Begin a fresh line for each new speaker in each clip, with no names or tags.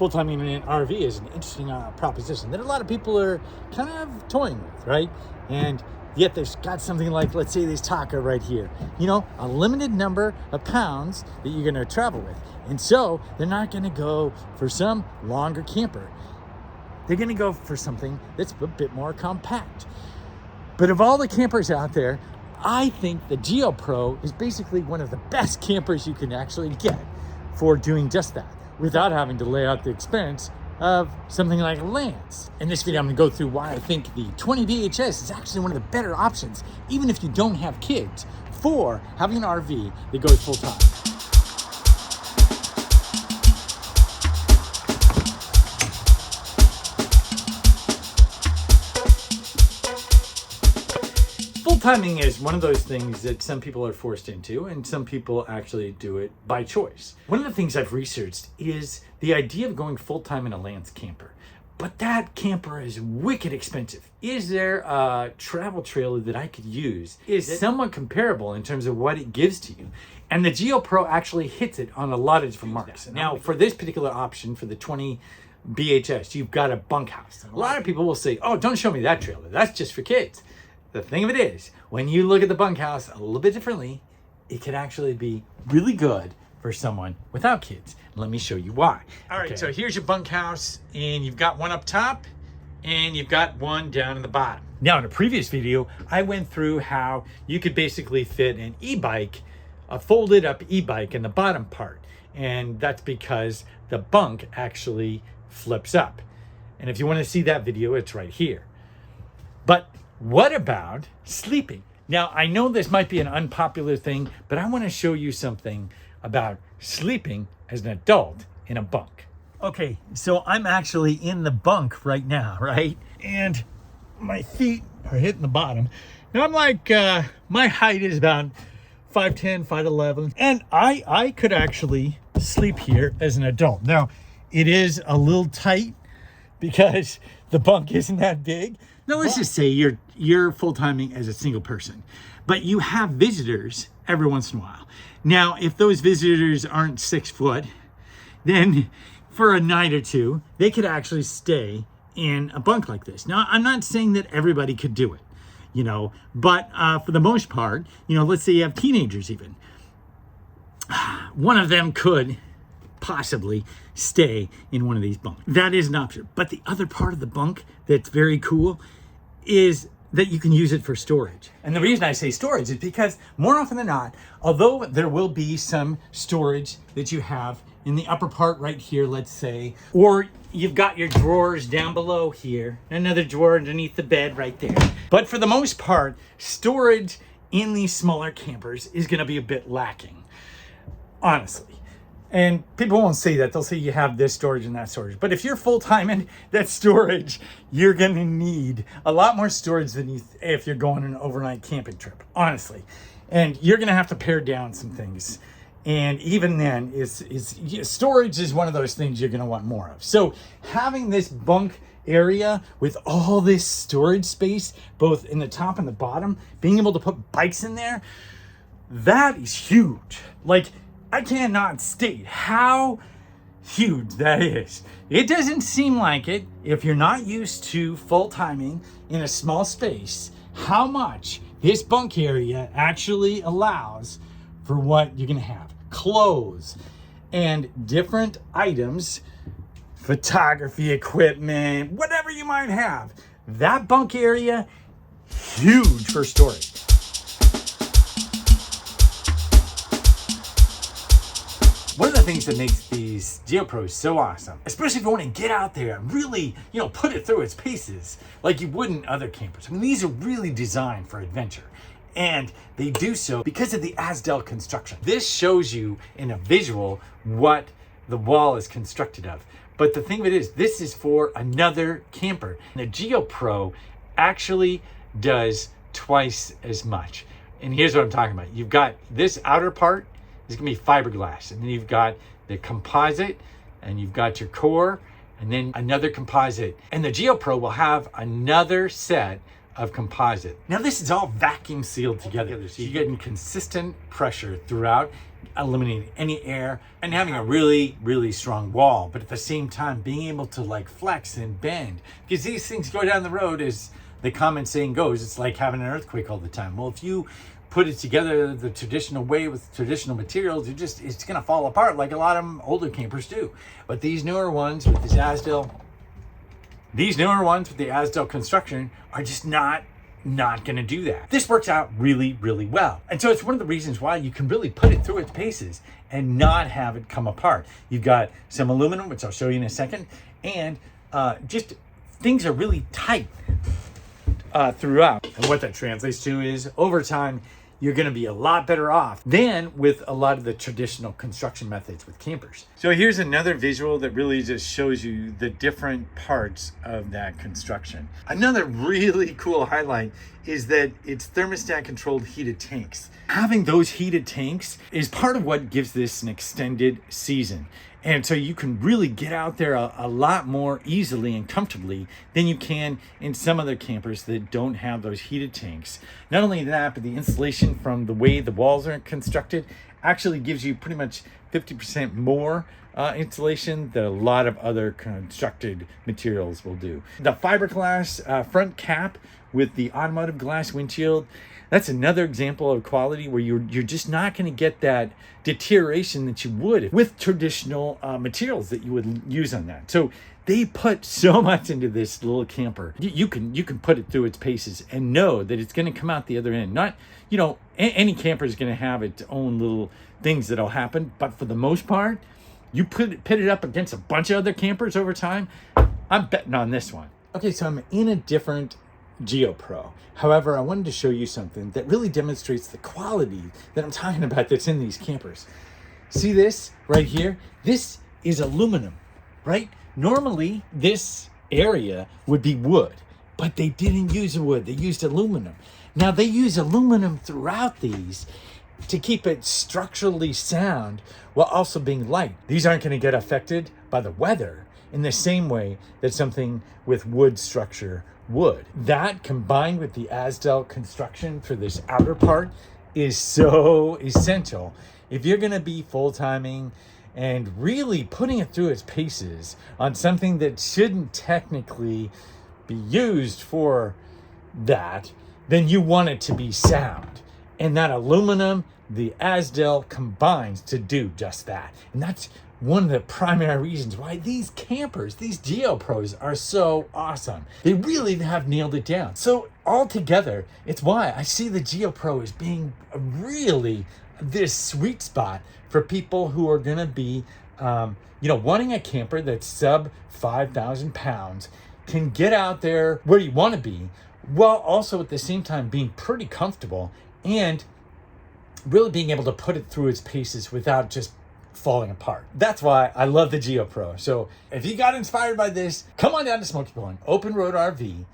full-timing in an RV is an interesting proposition that a lot of people are kind of toying with, right? And yet they've got something like, let's say this Taka right here, you know, a limited number of pounds that you're going to travel with. And so they're not going to go for some longer camper. They're going to go for something that's a bit more compact. But of all the campers out there, I think the Geo Pro is basically one of the best campers you can actually get for doing just that, without having to lay out the expense of something like a Lance. In this video, I'm gonna go through why I think the 20 VHS is actually one of the better options, even if you don't have kids, for having an RV that goes full time. Full-timing is one of those things that some people are forced into, and some people actually do it by choice. One of the things I've researched is the idea of going full-time in a Lance camper. But that camper is wicked expensive. Is there a travel trailer that I could use is somewhat comparable in terms of what it gives to you? And the Geo Pro actually hits it on a lot of different marks. Now, for this particular option, for the 20 BHS, you've got a bunkhouse. A lot of people will say, oh, don't show me that trailer. That's just for kids. The thing of it is, when you look at the bunkhouse a little bit differently, it can actually be really good for someone without kids. Let me show you why. All right, so here's your bunkhouse, and you've got one up top, and you've got one down in the bottom. Now, in a previous video, I went through how you could basically fit an e-bike, a folded up e-bike in the bottom part. And that's because the bunk actually flips up. And if you want to see that video, it's right here. But what about sleeping? Now, I know this might be an unpopular thing, but I want to show you something about sleeping as an adult in a bunk. Okay, so I'm actually in the bunk right now, right? And my feet are hitting the bottom. Now I'm like, my height is about 5'10", 5'11", and I could actually sleep here as an adult. Now, it is a little tight because the bunk isn't that big. Now, let's just say you're full-timing as a single person, but you have visitors every once in a while. Now, if those visitors aren't 6 foot, then for a night or two, they could actually stay in a bunk like this. Now, I'm not saying that everybody could do it, you know, but for the most part, you know, let's say you have teenagers even. One of them could possibly stay in one of these bunks. That is an option. But the other part of the bunk that's very cool is that you can use it for storage. And the reason I say storage is because more often than not, although there will be some storage that you have in the upper part right here, let's say, or you've got your drawers down below here, another drawer underneath the bed right there. But for the most part, storage in these smaller campers is gonna be a bit lacking, honestly. And people won't say that. They'll say you have this storage and that storage. But if you're full-time in that storage, you're going to need a lot more storage than if you're going on an overnight camping trip, honestly. And you're going to have to pare down some things. And even then, storage is one of those things you're going to want more of. So having this bunk area with all this storage space, both in the top and the bottom, being able to put bikes in there, that is huge. Like, I cannot state how huge that is. It doesn't seem like it, if you're not used to full-timing in a small space, how much this bunk area actually allows for what you're gonna have. Clothes and different items, photography equipment, whatever you might have. That bunk area, huge for storage. One of the things that makes these Geo Pros so awesome, especially if you want to get out there and really, you know, put it through its paces like you wouldn't other campers. I mean, these are really designed for adventure, and they do so because of the Asdel construction. This shows you in a visual what the wall is constructed of. But the thing of it is, this is for another camper. The Geo Pro actually does twice as much. And here's what I'm talking about. You've got this outer part, is gonna be fiberglass, and then you've got the composite, and you've got your core, and then another composite. And the Geo Pro will have another set of composite. Now this is all vacuum sealed together, so you're getting consistent pressure throughout eliminating any air, and having a really, really strong wall, but at the same time being able to like flex and bend, because these things go down the road, as the common saying goes, it's like having an earthquake all the time. Well, if you put it together the traditional way with traditional materials, it's gonna fall apart like a lot of older campers do. But these newer ones with the Asdel construction are just not going to do that. This works out really, really well. And so it's one of the reasons why you can really put it through its paces and not have it come apart. You've got some aluminum, which I'll show you in a second, and just things are really tight throughout. And what that translates to is over time, you're going to be a lot better off than with a lot of the traditional construction methods with campers. So here's another visual that really just shows you the different parts of that construction. Another really cool highlight is that it's thermostat controlled heated tanks. Having those heated tanks is part of what gives this an extended season. And so you can really get out there a lot more easily and comfortably than you can in some other campers that don't have those heated tanks. Not only that, but the insulation from the way the walls are constructed actually gives you pretty much 50% more insulation that a lot of other constructed materials will do. The fiberglass front cap with the automotive glass windshield, that's another example of quality where you're just not going to get that deterioration that you would with traditional materials that you would use on that. So they put so much into this little camper. You can put it through its paces and know that it's going to come out the other end. Not, any camper is going to have its own little things that'll happen, but for the most part, you pit it up against a bunch of other campers over time. I'm betting on this one. Okay, so I'm in a different Geo Pro. However, I wanted to show you something that really demonstrates the quality that I'm talking about that's in these campers. See this right here? This is aluminum, right? Normally, this area would be wood, but they didn't use wood. They used aluminum. Now, they use aluminum throughout these to keep it structurally sound while also being light. These aren't going to get affected by the weather in the same way that something with wood structure would. That combined with the Asdel construction for this outer part is so essential. If you're going to be full-timing and really putting it through its paces on something that shouldn't technically be used for that, then you want it to be sound. And that aluminum, the Asdel combines to do just that. And that's one of the primary reasons why these campers, these Geo Pros, are so awesome. They really have nailed it down. So altogether, it's why I see the Geo Pro as being really this sweet spot for people who are going to be, wanting a camper that's sub 5,000 pounds, can get out there where you want to be, while also at the same time being pretty comfortable and really being able to put it through its paces without just falling apart. That's why I love the Geo Pro. So if you got inspired by this, come on down to Smoky Point Open Road RV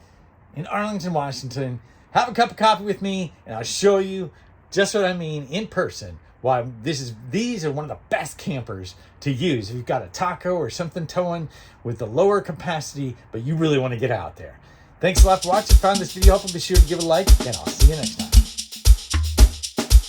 in Arlington, Washington. Have a cup of coffee with me, and I'll show you just what I mean in person. Why these are one of the best campers to use if you've got a taco or something towing with the lower capacity, but you really want to get out there. Thanks a lot for watching. Found this video helpful. Be sure to give it a like, and I'll see you next time.